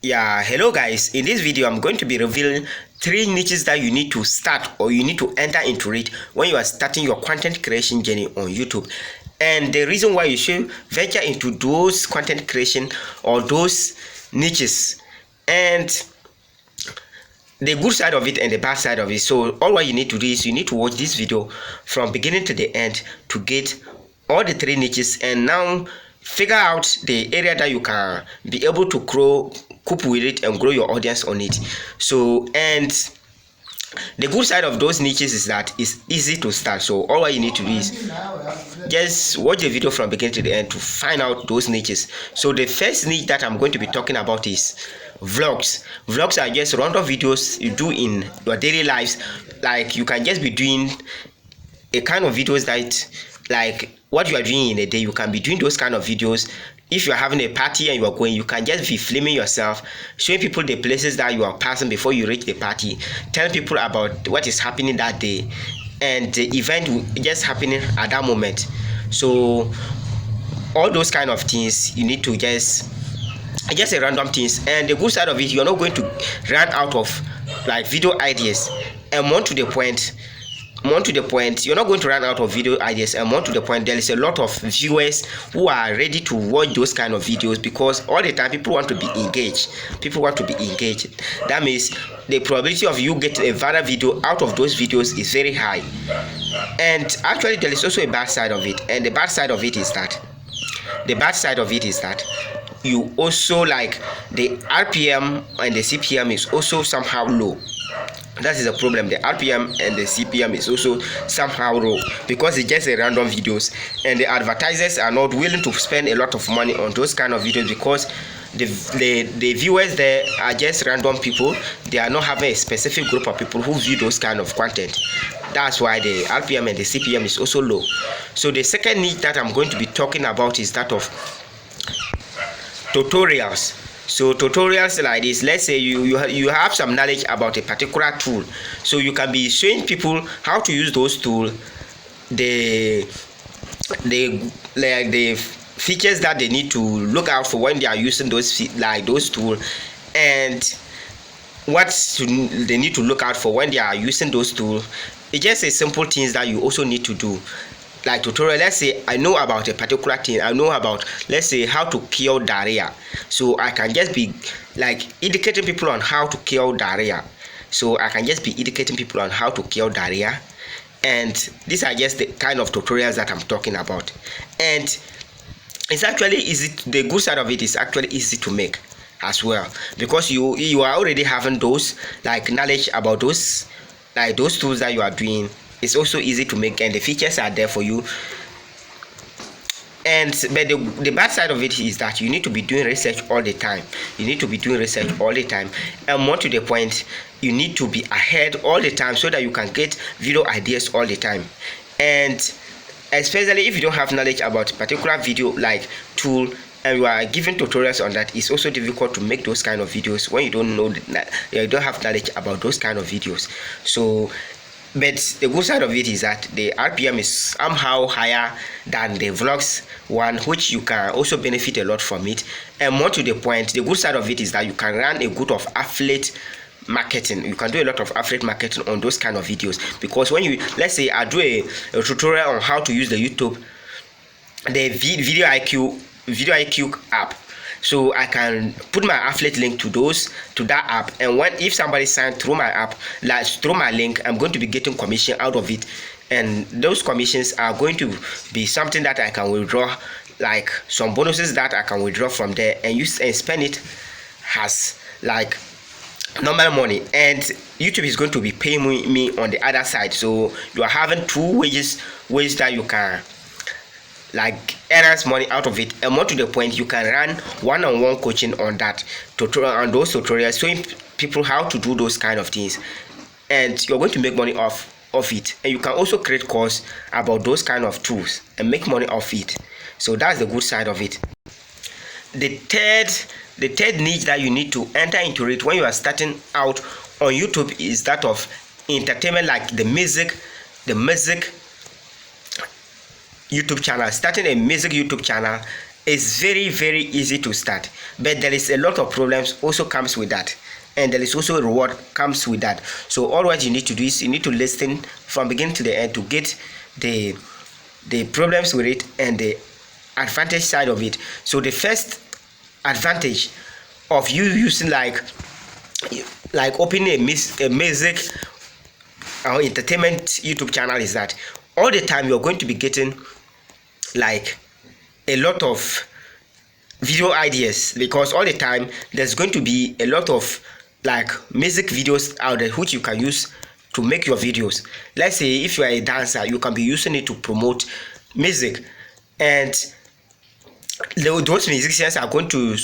Yeah, hello guys. In this video, I'm going to be revealing 3 niches that you need to start or you need to enter into it when you are starting your content creation journey on YouTube. And the reason why you should venture into those content creation or those niches, and the good side of it and the bad side of it. So all what you need to do is you need to watch this video from beginning to the end to get all the 3 niches, and now figure out the area that you can be able to cope with it and grow your audience on it. So, and the good side of those niches is that it's easy to start. So all what you need to do is just watch the video from beginning to the end to find out those niches. So the first niche that I'm going to be talking about is vlogs. Vlogs are just random videos you do in your daily lives. Like you can just be doing a kind of videos that, like what you are doing in a day, you can be doing those kind of videos. If you're having a party and you are going, you can just be filming yourself, showing people the places that you are passing before you reach the party, telling people about what is happening that day, and the event just happening at that moment. So all those kind of things you need to just a random things. And the good side of it, you're not going to run out of like video ideas. And more to the point, you're not going to run out of video ideas. And more to the point, there is a lot of viewers who are ready to watch those kind of videos, because all the time people want to be engaged. That means the probability of you getting a viral video out of those videos is very high. And actually there is also a bad side of it. And the bad side of it is that you also, like, the RPM and the CPM is also somehow low. That is a problem. The RPM and the CPM is also somehow low because it's just a random videos, and the advertisers are not willing to spend a lot of money on those kind of videos because the viewers there are just random people. They are not having a specific group of people who view those kind of content. That's why the RPM and the CPM is also low. So the second niche that I'm going to be talking about is that of tutorials. So tutorials like this, let's say you have some knowledge about a particular tool, so you can be showing people how to use those tools, the features that they need to look out for when they are using those tools, and what they need to look out for when they are using those tools. It's just a simple things that you also need to do. Like tutorial, let's say I know about a particular thing. I know about, let's say, how to cure diarrhea. So I can just be like educating people on how to cure diarrhea. And these are just the kind of tutorials that I'm talking about. And it's actually easy. The good side of it is actually easy to make as well, because you are already having those like knowledge about those tools that you are doing. It's also easy to make, and the features are there for you. But the bad side of it is that you need to be doing research all the time. And more to the point, you need to be ahead all the time so that you can get video ideas all the time. And especially if you don't have knowledge about a particular video like tool and you are giving tutorials on that, it's also difficult to make those kind of videos when you don't know that you don't have knowledge about those kind of videos. So but the good side of it is that the RPM is somehow higher than the vlogs one, which you can also benefit a lot from it. And more to the point, the good side of it is that you can run a good of affiliate marketing. You can do a lot of affiliate marketing on those kind of videos, because when you, let's say I do a tutorial on how to use the YouTube, the video IQ app. So I can put my affiliate link to that app, and if somebody signs through my app, like through my link, I'm going to be getting commission out of it, and those commissions are going to be something that I can withdraw, like some bonuses that I can withdraw from there and use and spend it as like normal money, and YouTube is going to be paying me on the other side. So you are having two ways that you can like earns money out of it. And more to the point, you can run one-on-one coaching on that tutorial, on those tutorials, showing people how to do those kind of things, and you're going to make money off it. And you can also create courses about those kind of tools and make money off it. So that's the good side of it. The third niche that you need to enter into it when you are starting out on YouTube is that of entertainment, like the music YouTube channel. Starting a music YouTube channel It's very easy to start, but there is a lot of problems also comes with that, and there is also a reward comes with that. So all what you need to do is you need to listen from beginning to the end to get the problems with it and the advantage side of it. So the first advantage of you using like opening a music or entertainment YouTube channel is that all the time you're going to be getting like a lot of video ideas, because all the time there's going to be a lot of like music videos out there which you can use to make your videos. Let's say if you are a dancer, you can be using it to promote music, and those musicians are going to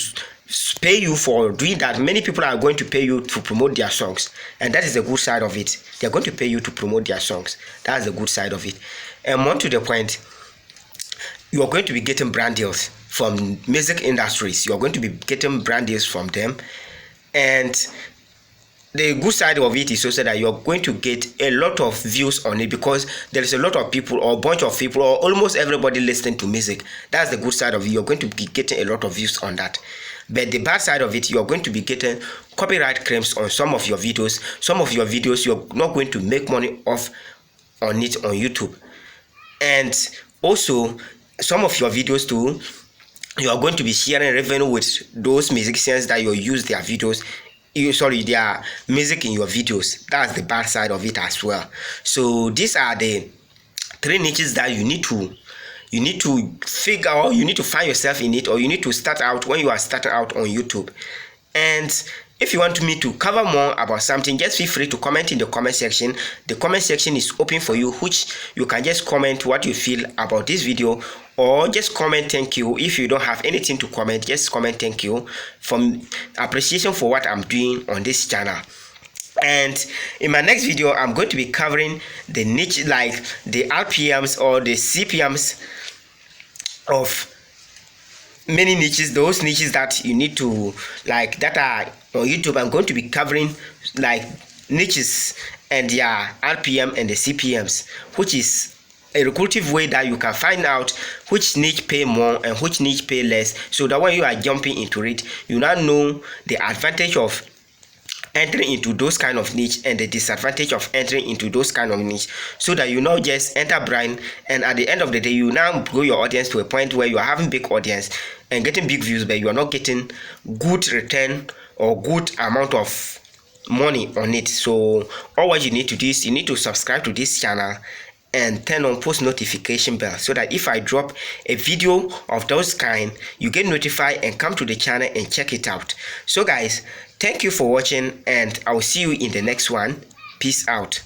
pay you for doing that. Many people are going to pay you to promote their songs, and that is the good side of it. They're going to pay you to promote their songs. That's the good side of it. And more to the point, you are going to be getting brand deals from music industries. You are going to be getting brand deals from them, and the good side of it is also that you're going to get a lot of views on it, because there is a lot of people or a bunch of people or almost everybody listening to music. That's the good side of it. You're going to be getting a lot of views on that. But the bad side of it, you're going to be getting copyright claims on some of your videos. Some of your videos you're not going to make money off on it on YouTube, and also some of your videos too, you are going to be sharing revenue with those musicians that you use their videos, their music in your videos. That's the bad side of it as well. So these are the three niches that you need to figure out. You need to find yourself in it, or you need to start out when you are starting out on YouTube. And if you want me to cover more about something, just feel free to comment in the comment section. The comment section is open for you, which you can just comment what you feel about this video, or just comment thank you. If you don't have anything to comment, just comment thank you from appreciation for what I'm doing on this channel. And in my next video, I'm going to be covering the niche, like the RPMs or the CPMs of many niches, those niches that you need to like that are on YouTube. I'm going to be covering like niches and their RPM and the CPMs, which is a recruitive way that you can find out which niche pay more and which niche pay less, so that when you are jumping into it, you now know the advantage of entering into those kind of niche and the disadvantage of entering into those kind of niche, so that you not just enter blind, and at the end of the day you now grow your audience to a point where you are having big audience and getting big views, but you are not getting good return or good amount of money on it. So all what you need to do is you need to subscribe to this channel and turn on post notification bell, so that if I drop a video of those kind, you get notified and come to the channel and check it out. So guys, thank you for watching, and I will see you in the next one. Peace out.